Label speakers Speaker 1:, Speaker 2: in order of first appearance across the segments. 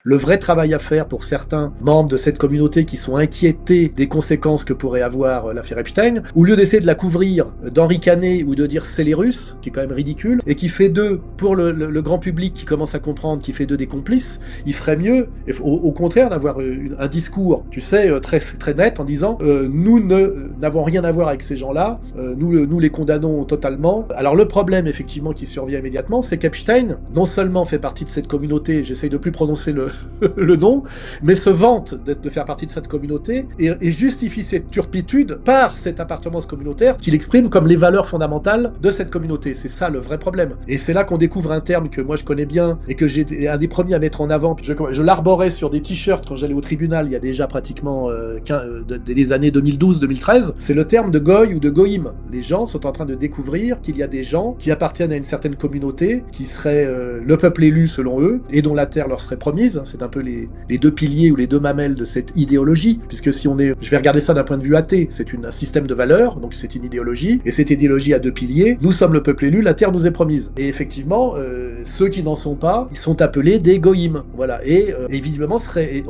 Speaker 1: Le vrai travail à faire pour certains membres de cette communauté qui sont inquiétés des conséquences que pourrait avoir l'affaire Epstein, au lieu d'essayer de la couvrir, d'en ricaner ou de dire c'est les Russes, qui est quand même ridicule, et qui fait d'eux, pour le grand public qui commence à comprendre, qui fait d'eux des complices, il ferait mieux, au contraire, d'avoir un discours, tu sais, très, très net en disant nous n'avons rien à voir avec ces gens-là, nous les condamnons totalement. Alors le problème, effectivement, qui survient immédiatement, c'est qu'Epstein, non seulement fait partie de cette communauté, j'essaye de plus prononcer le nom, mais se vante de faire partie de cette communauté et justifie cette turpitude par cette appartenance communautaire qu'il exprime comme les valeurs fondamentales de cette communauté. C'est ça le vrai problème. Et c'est là qu'on découvre un terme que moi je connais bien et que j'ai été un des premiers à mettre en avant. Je l'arborais sur des t-shirts quand j'allais au tribunal il y a déjà pratiquement les années 2012-2013. C'est le terme de goy ou de goïm. Les gens sont en train de découvrir qu'il y a des gens qui appartiennent à une certaine communauté, qui seraient le peuple élu selon eux, et dont la terre leur serait promise. C'est un peu les deux piliers ou les deux mamelles de cette idéologie, puisque si on est, je vais regarder ça d'un point de vue athée, c'est un système de valeurs, donc c'est une idéologie, et cette idéologie a deux piliers, nous sommes le peuple élu, la terre nous est promise. Et effectivement, ceux qui n'en sont pas, ils sont appelés des goïms, voilà, et visiblement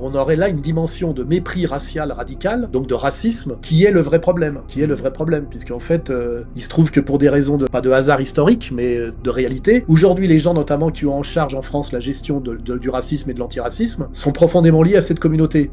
Speaker 1: on aurait là une dimension de mépris racial radical, donc de racisme, qui est le vrai problème, puisqu'en fait, il se trouve que pour des raisons pas de hasard historique, mais de réalité, aujourd'hui les gens notamment qui ont en charge en France la gestion du racisme et de l'antiracisme sont profondément liés à cette communauté.